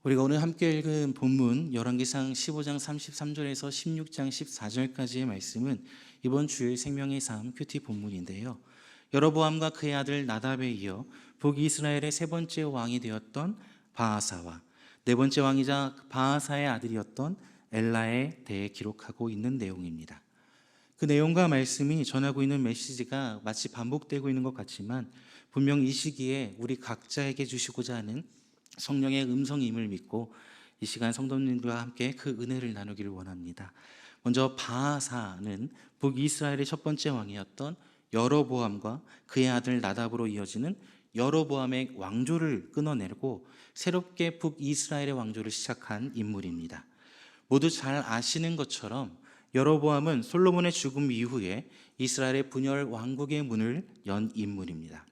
우리가 오늘 함께 읽은 본문 열왕기상 15장 33절에서 16장 14절까지의 말씀은 이번 주일 생명의 삶 큐티 본문인데요. 여로보암과 그의 아들 나답에 이어 북이스라엘의 세 번째 왕이 되었던 바아사와 네 번째 왕이자 바아사의 아들이었던 엘라에 대해 기록하고 있는 내용입니다. 그 내용과 말씀이 전하고 있는 메시지가 마치 반복되고 있는 것 같지만 분명 이 시기에 우리 각자에게 주시고자 하는 성령의 음성임을 믿고 이 시간 성도님들과 함께 그 은혜를 나누기를 원합니다. 먼저 바아사는 북이스라엘의 첫 번째 왕이었던 여로보암과 그의 아들 나답으로 이어지는 여로보암의 왕조를 끊어내고 새롭게 북이스라엘의 왕조를 시작한 인물입니다. 모두 잘 아시는 것처럼 여로보암은 솔로몬의 죽음 이후에 이스라엘의 분열 왕국의 문을 연 인물입니다.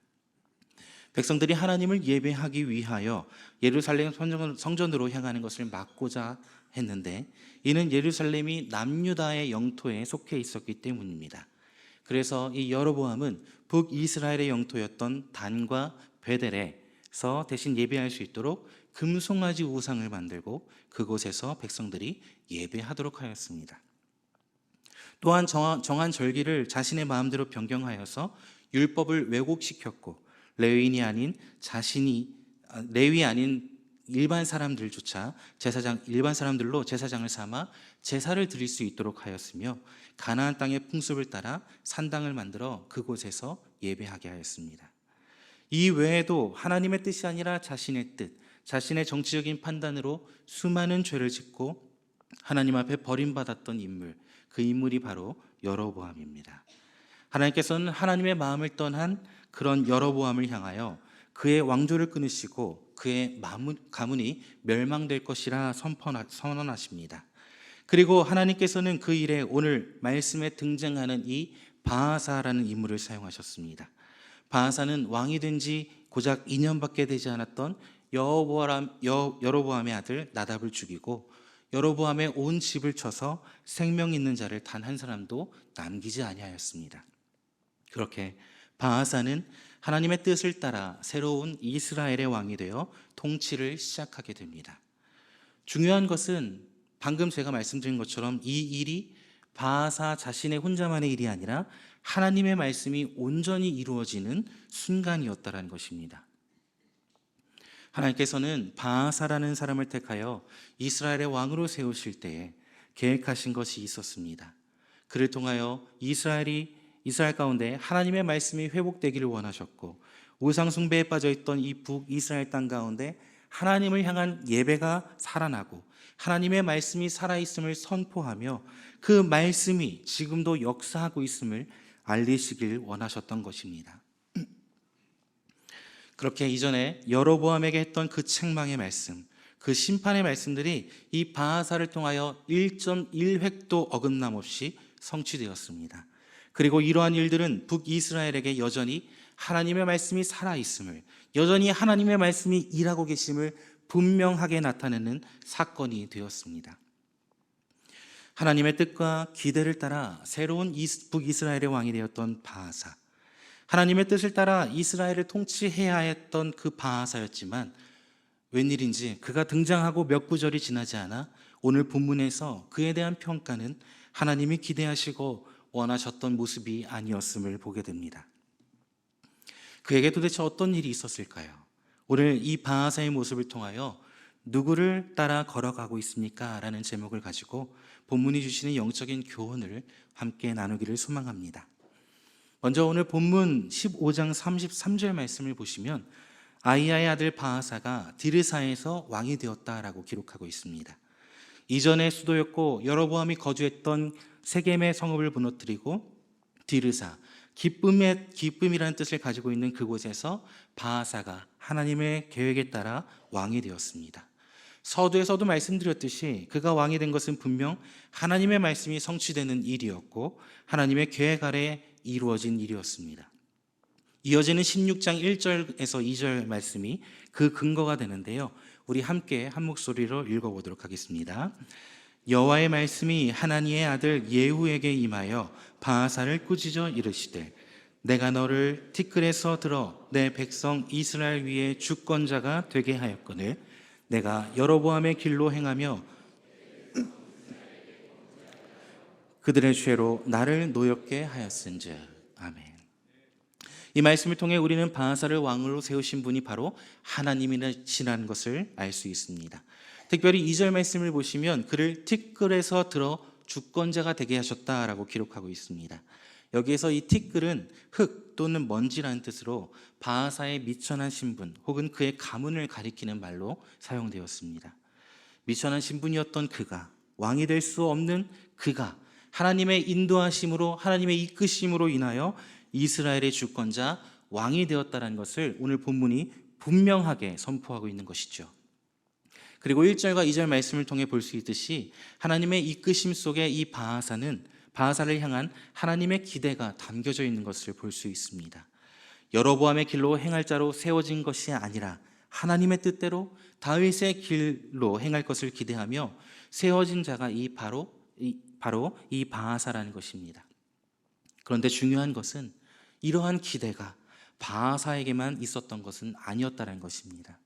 백성들이 하나님을 예배하기 위하여 예루살렘 성전으로 향하는 것을 막고자 했는데 이는 예루살렘이 남유다의 영토에 속해 있었기 때문입니다. 그래서 이 여로보암은 북이스라엘의 영토였던 단과 베델에서 대신 예배할 수 있도록 금송아지 우상을 만들고 그곳에서 백성들이 예배하도록 하였습니다. 또한 정한 절기를 자신의 마음대로 변경하여서 율법을 왜곡시켰고 레위 아닌 일반 사람들조차 일반 사람들로 제사장을 삼아 제사를 드릴 수 있도록 하였으며 가나안 땅의 풍습을 따라 산당을 만들어 그곳에서 예배하게 하였습니다. 이 외에도 하나님의 뜻이 아니라 자신의 뜻, 자신의 정치적인 판단으로 수많은 죄를 짓고 하나님 앞에 버림받았던 인물, 그 인물이 바로 여로보암입니다. 하나님께서는 하나님의 마음을 떠난 그런 여로보암을 향하여 그의 왕조를 끊으시고 그의 가문이 멸망될 것이라 선언하십니다. 그리고 하나님께서는 그 일에 오늘 말씀에 등장하는 이 바아사라는 인물을 사용하셨습니다. 바아사는 왕이 된 지 고작 2년밖에 되지 않았던 여로보암의 아들 나답을 죽이고 여로보암의 온 집을 쳐서 생명 있는 자를 단 한 사람도 남기지 아니하였습니다. 그렇게 바아사는 하나님의 뜻을 따라 새로운 이스라엘의 왕이 되어 통치를 시작하게 됩니다. 중요한 것은 방금 제가 말씀드린 것처럼 이 일이 바아사 자신의 혼자만의 일이 아니라 하나님의 말씀이 온전히 이루어지는 순간이었다는 것입니다. 하나님께서는 바아사라는 사람을 택하여 이스라엘의 왕으로 세우실 때에 계획하신 것이 있었습니다. 그를 통하여 이스라엘 가운데 하나님의 말씀이 회복되기를 원하셨고 우상 숭배에 빠져있던 이 북이스라엘 땅 가운데 하나님을 향한 예배가 살아나고 하나님의 말씀이 살아있음을 선포하며 그 말씀이 지금도 역사하고 있음을 알리시길 원하셨던 것입니다. 그렇게 이전에 여로보암에게 했던 그 책망의 말씀, 그 심판의 말씀들이 이 바아사를 통하여 1.1획도 어긋남 없이 성취되었습니다. 그리고 이러한 일들은 북이스라엘에게 여전히 하나님의 말씀이 살아있음을, 여전히 하나님의 말씀이 일하고 계심을 분명하게 나타내는 사건이 되었습니다. 하나님의 뜻과 기대를 따라 새로운 북이스라엘의 왕이 되었던 바아사, 하나님의 뜻을 따라 이스라엘을 통치해야 했던 그 바아사였지만 웬일인지 그가 등장하고 몇 구절이 지나지 않아 오늘 본문에서 그에 대한 평가는 하나님이 기대하시고 원하셨던 모습이 아니었음을 보게 됩니다. 그에게 도대체 어떤 일이 있었을까요? 오늘 이 바아사의 모습을 통하여 누구를 따라 걸어가고 있습니까? 라는 제목을 가지고 본문이 주시는 영적인 교훈을 함께 나누기를 소망합니다. 먼저 오늘 본문 15장 33절 말씀을 보시면 아이야의 아들 바아사가 디르사에서 왕이 되었다라고 기록하고 있습니다. 이전의 수도였고 여로보암이 거주했던 세겜의 성읍을 무너뜨리고 디르사, 기쁨이라는 뜻을 가지고 있는 그곳에서 바아사가 하나님의 계획에 따라 왕이 되었습니다. 서두에서도 말씀드렸듯이 그가 왕이 된 것은 분명 하나님의 말씀이 성취되는 일이었고 하나님의 계획 아래 이루어진 일이었습니다. 이어지는 16장 1절에서 2절 말씀이 그 근거가 되는데요. 우리 함께 한 목소리로 읽어보도록 하겠습니다. 여호와의 말씀이 하나니의 아들 예후에게 임하여 바아사를 꾸짖어 이르시되 내가 너를 티끌에서 들어 내 백성 이스라엘 위에 주권자가 되게 하였거늘 내가 여로보암의 길로 행하며 그들의 죄로 나를 노엽게 하였은즉. 아멘. 이 말씀을 통해 우리는 바하사를 왕으로 세우신 분이 바로 하나님이시라는 것을 알 수 있습니다. 특별히 2절 말씀을 보시면 그를 티끌에서 들어 주권자가 되게 하셨다라고 기록하고 있습니다. 여기에서 이 티끌은 흙 또는 먼지라는 뜻으로 바하사의 미천한 신분 혹은 그의 가문을 가리키는 말로 사용되었습니다. 미천한 신분이었던 그가, 왕이 될 수 없는 그가 하나님의 인도하심으로, 하나님의 이끄심으로 인하여 이스라엘의 주권자 왕이 되었다는 것을 오늘 본문이 분명하게 선포하고 있는 것이죠. 그리고 1절과 2절 말씀을 통해 볼 수 있듯이 하나님의 이끄심 속에 이 바하사를 향한 하나님의 기대가 담겨져 있는 것을 볼 수 있습니다. 여로보암의 길로 행할 자로 세워진 것이 아니라 하나님의 뜻대로 다윗의 길로 행할 것을 기대하며 세워진 자가 바로 이 바하사라는 것입니다. 그런데 중요한 것은 이러한 기대가 바하사에게만 있었던 것은 아니었다는 것입니다.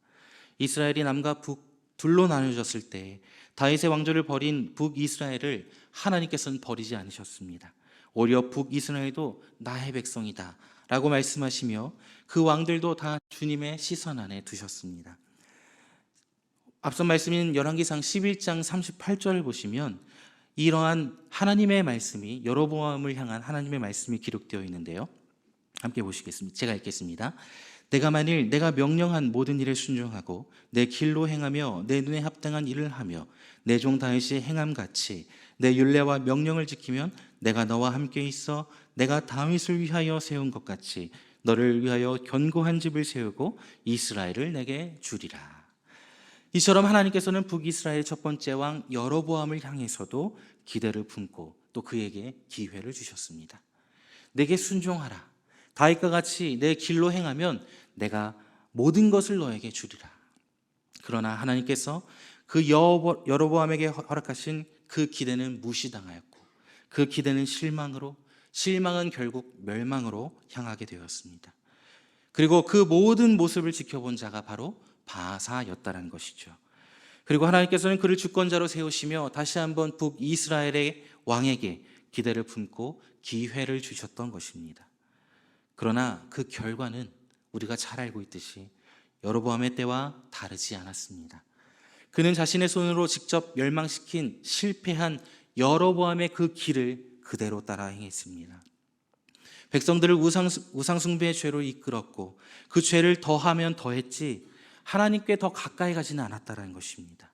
이스라엘이 남과 북 둘로 나눠졌을 때 다윗의 왕조를 버린 북이스라엘을 하나님께서는 버리지 않으셨습니다. 오히려 북이스라엘도 나의 백성이다 라고 말씀하시며 그 왕들도 다 주님의 시선 안에 두셨습니다. 앞선 말씀인 열왕기상 11장 38절을 보시면 이러한 하나님의 말씀이, 여로보암을 향한 하나님의 말씀이 기록되어 있는데요, 함께 보시겠습니다. 제가 읽겠습니다. 내가 만일 내가 명령한 모든 일에 순종하고 내 길로 행하며 내 눈에 합당한 일을 하며 내 종 다윗이 행함같이 내 율례와 명령을 지키면 내가 너와 함께 있어 내가 다윗을 위하여 세운 것 같이 너를 위하여 견고한 집을 세우고 이스라엘을 내게 주리라. 이처럼 하나님께서는 북이스라엘 첫 번째 왕 여로보암을 향해서도 기대를 품고 또 그에게 기회를 주셨습니다. 내게 순종하라. 다윗과 같이 내 길로 행하면 내가 모든 것을 너에게 주리라. 그러나 하나님께서 그 여로보암에게 허락하신 그 기대는 무시당하였고 그 기대는 실망은 결국 멸망으로 향하게 되었습니다. 그리고 그 모든 모습을 지켜본 자가 바로 바하사였다는 것이죠. 그리고 하나님께서는 그를 주권자로 세우시며 다시 한번 북이스라엘의 왕에게 기대를 품고 기회를 주셨던 것입니다. 그러나 그 결과는 우리가 잘 알고 있듯이 여로보암의 때와 다르지 않았습니다. 그는 자신의 손으로 직접 멸망시킨 실패한 여로보암의 그 길을 그대로 따라 행했습니다. 백성들을 우상숭배의 죄로 이끌었고 그 죄를 더하면 더했지 하나님께 더 가까이 가지는 않았다는 것입니다.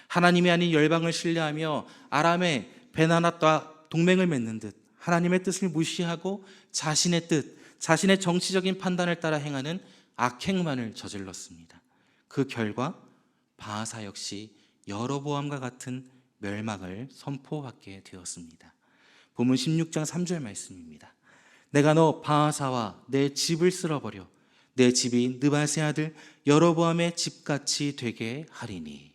하나님이 아닌 열방을 신뢰하며 아람의 베나낫과 동맹을 맺는 듯 하나님의 뜻을 무시하고 자신의 뜻, 자신의 정치적인 판단을 따라 행하는 악행만을 저질렀습니다. 그 결과 바하사 역시 여로보암과 같은 멸망을 선포받게 되었습니다. 본문 16장 3절 말씀입니다. 내가 너 바하사와 내 집을 쓸어버려 내 집이 느바세 아들 여로보암의 집같이 되게 하리니.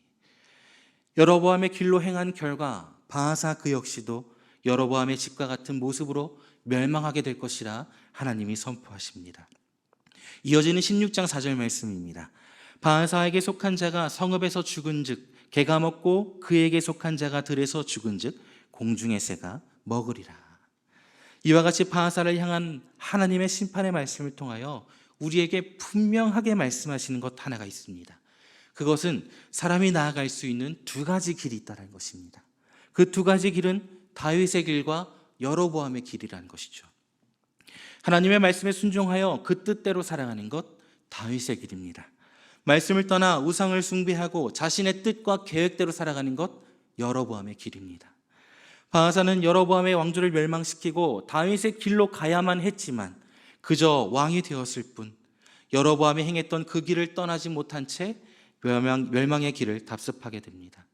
여로보암의 길로 행한 결과 바하사 그 역시도 여로보암의 집과 같은 모습으로 멸망하게 될 것이라 하나님이 선포하십니다. 이어지는 16장 4절 말씀입니다. 바하사에게 속한 자가 성읍에서 죽은즉 개가 먹고 그에게 속한 자가 들에서 죽은즉 공중의 새가 먹으리라. 이와 같이 바하사를 향한 하나님의 심판의 말씀을 통하여 우리에게 분명하게 말씀하시는 것 하나가 있습니다. 그것은 사람이 나아갈 수 있는 두 가지 길이 있다는 것입니다. 그 두 가지 길은 다윗의 길과 여로보암의 길이라는 것이죠. 하나님의 말씀에 순종하여 그 뜻대로 살아가는 것, 다윗의 길입니다. 말씀을 떠나 우상을 숭배하고 자신의 뜻과 계획대로 살아가는 것, 여로보암의 길입니다. 바하사는 여로보암의 왕조를 멸망시키고 다윗의 길로 가야만 했지만 그저 왕이 되었을 뿐 여로보암이 행했던 그 길을 떠나지 못한 채 멸망의 길을 답습하게 됩니다.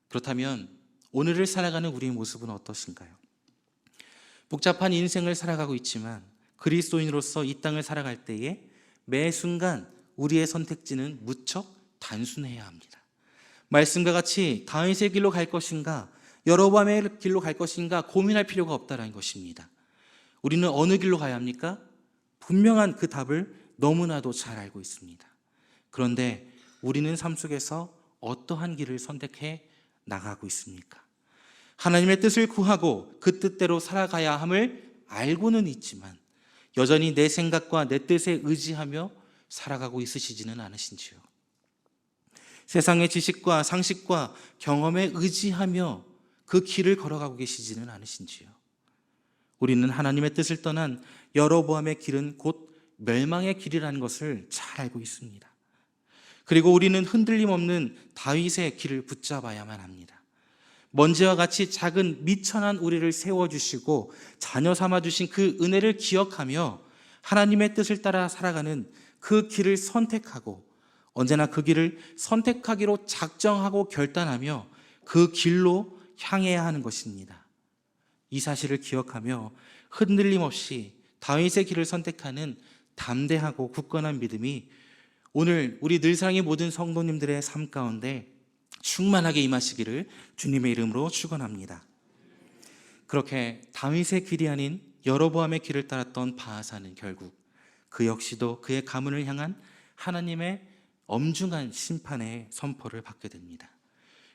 그렇다면 오늘을 살아가는 우리의 모습은 어떠신가요? 복잡한 인생을 살아가고 있지만 그리스도인으로서 이 땅을 살아갈 때에 매 순간 우리의 선택지는 무척 단순해야 합니다. 말씀과 같이 다윗의 길로 갈 것인가 여로보암의 길로 갈 것인가 고민할 필요가 없다는 것입니다. 우리는 어느 길로 가야 합니까? 분명한 그 답을 너무나도 잘 알고 있습니다. 그런데 우리는 삶 속에서 어떠한 길을 선택해 나가고 있습니까? 하나님의 뜻을 구하고 그 뜻대로 살아가야 함을 알고는 있지만 여전히 내 생각과 내 뜻에 의지하며 살아가고 있으시지는 않으신지요? 세상의 지식과 상식과 경험에 의지하며 그 길을 걸어가고 계시지는 않으신지요? 우리는 하나님의 뜻을 떠난 여로보암의 길은 곧 멸망의 길이라는 것을 잘 알고 있습니다. 그리고 우리는 흔들림 없는 다윗의 길을 붙잡아야만 합니다. 먼지와 같이 작은 미천한 우리를 세워주시고 자녀 삼아주신 그 은혜를 기억하며 하나님의 뜻을 따라 살아가는 그 길을 선택하고 언제나 그 길을 선택하기로 작정하고 결단하며 그 길로 향해야 하는 것입니다. 이 사실을 기억하며 흔들림 없이 다윗의 길을 선택하는 담대하고 굳건한 믿음이 오늘 우리 늘사랑의 모든 성도님들의 삶 가운데 충만하게 임하시기를 주님의 이름으로 축원합니다. 그렇게 다윗의 길이 아닌 여로보암의 길을 따랐던 바하사는 결국 그 역시도 그의 가문을 향한 하나님의 엄중한 심판의 선포를 받게 됩니다.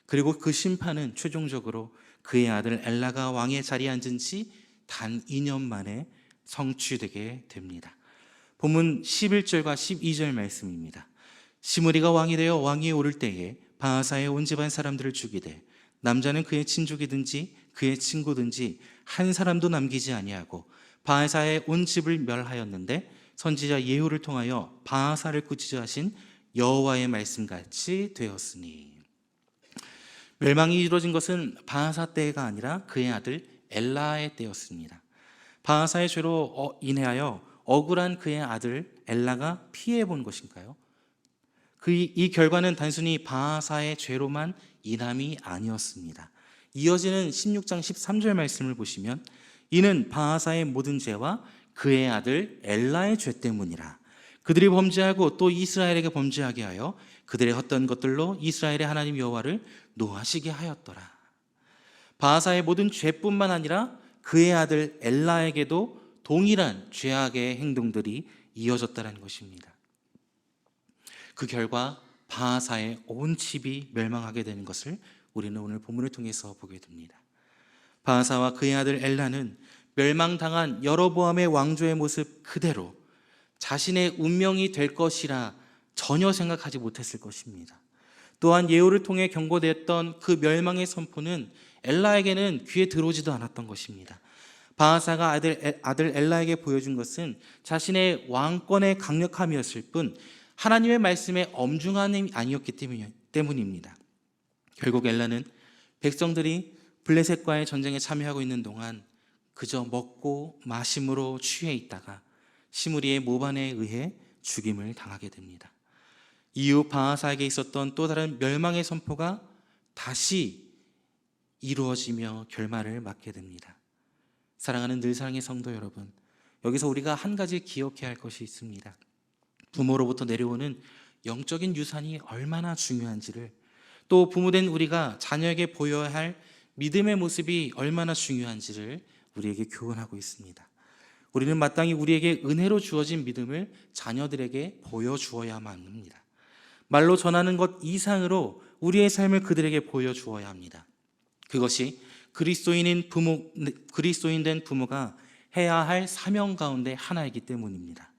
그리고 그 심판은 최종적으로 그의 아들 엘라가 왕의 자리에 앉은 지 단 2년 만에 성취되게 됩니다. 본문 11절과 12절 말씀입니다. 시므리가 왕이 되어 왕위에 오를 때에 바하사의 온 집안 사람들을 죽이되 남자는 그의 친족이든지 그의 친구든지 한 사람도 남기지 아니하고 바하사의 온 집을 멸하였는데 선지자 예후를 통하여 바하사를 꾸짖어 하신 여호와의 말씀같이 되었으니. 멸망이 이루어진 것은 바하사 때가 아니라 그의 아들 엘라의 때였습니다. 바하사의 죄로 인하여 억울한 그의 아들 엘라가 피해본 것인가요? 이 결과는 단순히 바하사의 죄로만 인함이 아니었습니다. 이어지는 16장 13절 말씀을 보시면 이는 바하사의 모든 죄와 그의 아들 엘라의 죄 때문이라. 그들이 범죄하고 또 이스라엘에게 범죄하게 하여 그들의 헛된 것들로 이스라엘의 하나님 여호와를 노하시게 하였더라. 바하사의 모든 죄뿐만 아니라 그의 아들 엘라에게도 동일한 죄악의 행동들이 이어졌다는 것입니다. 그 결과 바하사의 온 집이 멸망하게 되는 것을 우리는 오늘 본문을 통해서 보게 됩니다. 바하사와 그의 아들 엘라는 멸망당한 여로보암의 왕조의 모습 그대로 자신의 운명이 될 것이라 전혀 생각하지 못했을 것입니다. 또한 예후를 통해 경고되었던 그 멸망의 선포는 엘라에게는 귀에 들어오지도 않았던 것입니다. 바하사가 아들 엘라에게 보여준 것은 자신의 왕권의 강력함이었을 뿐 하나님의 말씀의 엄중함이 아니었기 때문입니다. 결국 엘라는 백성들이 블레셋과의 전쟁에 참여하고 있는 동안 그저 먹고 마심으로 취해 있다가 시므리의 모반에 의해 죽임을 당하게 됩니다. 이후 바하사에게 있었던 또 다른 멸망의 선포가 다시 이루어지며 결말을 맞게 됩니다. 사랑하는 늘사랑의 성도 여러분, 여기서 우리가 한 가지 기억해야 할 것이 있습니다. 부모로부터 내려오는 영적인 유산이 얼마나 중요한지를, 또 부모된 우리가 자녀에게 보여야 할 믿음의 모습이 얼마나 중요한지를 우리에게 교훈하고 있습니다. 우리는 마땅히 우리에게 은혜로 주어진 믿음을 자녀들에게 보여주어야만 합니다. 말로 전하는 것 이상으로 우리의 삶을 그들에게 보여주어야 합니다. 그것이 그리스도인 된 부모가 해야 할 사명 가운데 하나이기 때문입니다.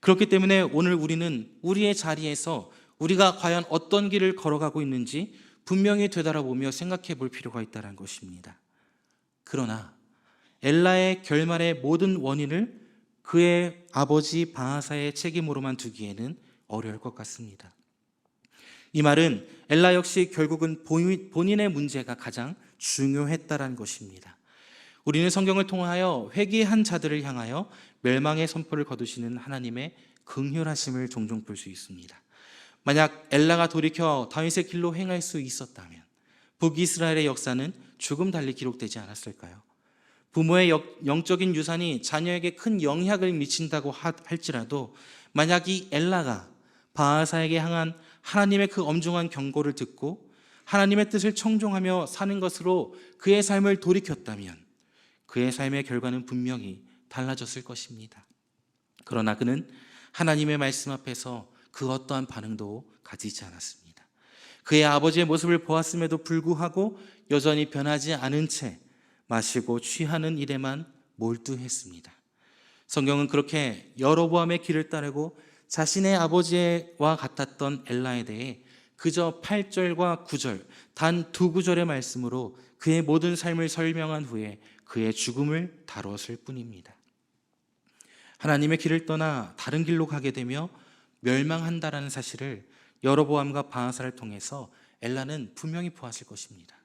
그렇기 때문에 오늘 우리는 우리의 자리에서 우리가 과연 어떤 길을 걸어가고 있는지 분명히 되돌아보며 생각해 볼 필요가 있다는 것입니다. 그러나 엘라의 결말의 모든 원인을 그의 아버지 바하사의 책임으로만 두기에는 어려울 것 같습니다. 이 말은 엘라 역시 결국은 본인의 문제가 가장 중요했다는 것입니다. 우리는 성경을 통하여 회개한 자들을 향하여 멸망의 선포를 거두시는 하나님의 긍휼하심을 종종 볼 수 있습니다. 만약 엘라가 돌이켜 다윗의 길로 행할 수 있었다면 북이스라엘의 역사는 조금 달리 기록되지 않았을까요? 부모의 영적인 유산이 자녀에게 큰 영향을 미친다고 할지라도 만약 이 엘라가 바하사에게 향한 하나님의 그 엄중한 경고를 듣고 하나님의 뜻을 청종하며 사는 것으로 그의 삶을 돌이켰다면 그의 삶의 결과는 분명히 달라졌을 것입니다. 그러나 그는 하나님의 말씀 앞에서 그 어떠한 반응도 가지지 않았습니다. 그의 아버지의 모습을 보았음에도 불구하고 여전히 변하지 않은 채 마시고 취하는 일에만 몰두했습니다. 성경은 그렇게 여로보암의 길을 따르고 자신의 아버지와 같았던 엘라에 대해 그저 8절과 9절, 단 2구절의 말씀으로 그의 모든 삶을 설명한 후에 그의 죽음을 다뤘을 뿐입니다. 하나님의 길을 떠나 다른 길로 가게 되며 멸망한다라는 사실을 여로보암과 바하사를 통해서 엘라는 분명히 보았을 것입니다.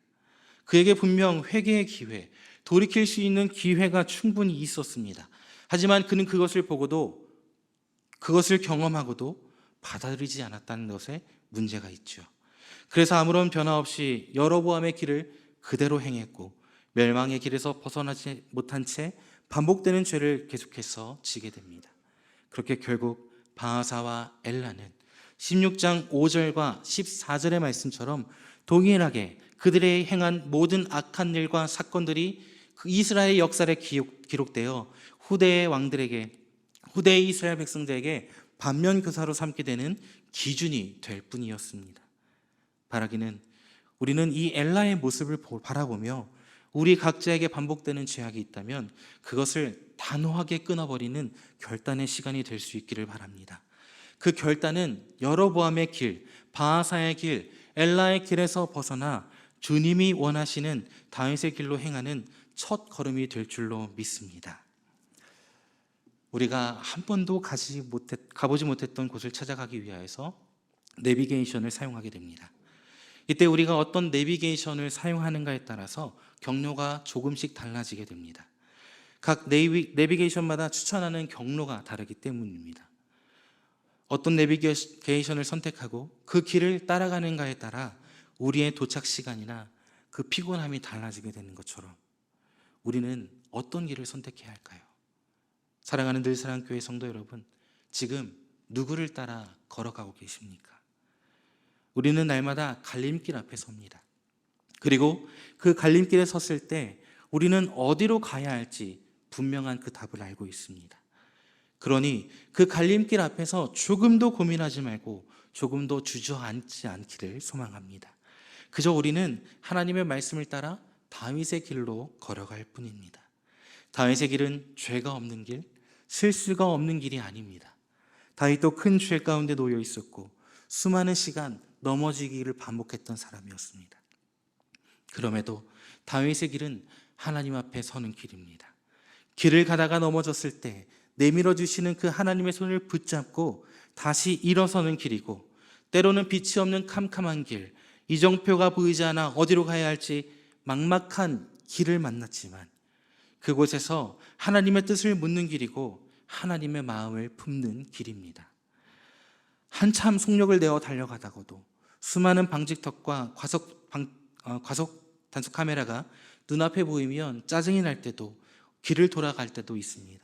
그에게 분명 회개의 기회, 돌이킬 수 있는 기회가 충분히 있었습니다. 하지만 그는 그것을 보고도, 그것을 경험하고도 받아들이지 않았다는 것에 문제가 있죠. 그래서 아무런 변화 없이 여로보암의 길을 그대로 행했고 멸망의 길에서 벗어나지 못한 채 반복되는 죄를 계속해서 지게 됩니다. 그렇게 결국 바하사와 엘라는 16장 5절과 14절의 말씀처럼 동일하게 그들의 행한 모든 악한 일과 사건들이 그 이스라엘 역사에 기록되어 후대의 왕들에게, 후대의 이스라엘 백성들에게 반면교사로 삼게 되는 기준이 될 뿐이었습니다. 바라기는 우리는 이 엘라의 모습을 바라보며 우리 각자에게 반복되는 죄악이 있다면 그것을 단호하게 끊어버리는 결단의 시간이 될 수 있기를 바랍니다. 그 결단은 여로보암의 길, 바하사의 길, 엘라의 길에서 벗어나 주님이 원하시는 다윗의 길로 행하는 첫 걸음이 될 줄로 믿습니다. 우리가 한 번도 가보지 못했던 곳을 찾아가기 위하여서 내비게이션을 사용하게 됩니다. 이때 우리가 어떤 내비게이션을 사용하는가에 따라서 경로가 조금씩 달라지게 됩니다. 각 내비게이션마다 추천하는 경로가 다르기 때문입니다. 어떤 내비게이션을 선택하고 그 길을 따라가는가에 따라 우리의 도착 시간이나 그 피곤함이 달라지게 되는 것처럼 우리는 어떤 길을 선택해야 할까요? 사랑하는 늘사랑교회 성도 여러분, 지금 누구를 따라 걸어가고 계십니까? 우리는 날마다 갈림길 앞에 섭니다. 그리고 그 갈림길에 섰을 때 우리는 어디로 가야 할지 분명한 그 답을 알고 있습니다. 그러니 그 갈림길 앞에서 조금도 고민하지 말고 조금도 주저앉지 않기를 소망합니다. 그저 우리는 하나님의 말씀을 따라 다윗의 길로 걸어갈 뿐입니다. 다윗의 길은 죄가 없는 길, 실수가 없는 길이 아닙니다. 다윗도 큰 죄 가운데 놓여 있었고 수많은 시간 넘어지기를 반복했던 사람이었습니다. 그럼에도 다윗의 길은 하나님 앞에 서는 길입니다. 길을 가다가 넘어졌을 때 내밀어 주시는 그 하나님의 손을 붙잡고 다시 일어서는 길이고, 때로는 빛이 없는 캄캄한 길, 이정표가 보이지 않아 어디로 가야 할지 막막한 길을 만났지만 그곳에서 하나님의 뜻을 묻는 길이고 하나님의 마음을 품는 길입니다. 한참 속력을 내어 달려가다가도 수많은 방직턱과 과속 단속 카메라가 눈앞에 보이면 짜증이 날 때도, 길을 돌아갈 때도 있습니다.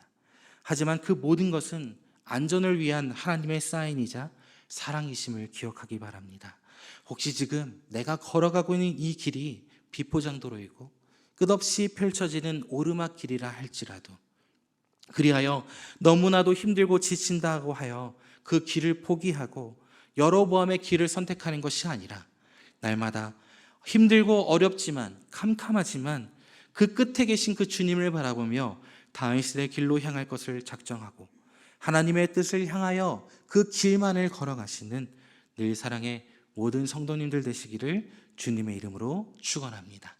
하지만 그 모든 것은 안전을 위한 하나님의 사인이자 사랑이심을 기억하기 바랍니다. 혹시 지금 내가 걸어가고 있는 이 길이 비포장도로이고 끝없이 펼쳐지는 오르막길이라 할지라도, 그리하여 너무나도 힘들고 지친다고 하여 그 길을 포기하고 여로보암의 길을 선택하는 것이 아니라 날마다 힘들고 어렵지만 캄캄하지만 그 끝에 계신 그 주님을 바라보며 다윗의 길로 향할 것을 작정하고 하나님의 뜻을 향하여 그 길만을 걸어가시는 늘사랑의 모든 성도님들 되시기를 주님의 이름으로 축원합니다.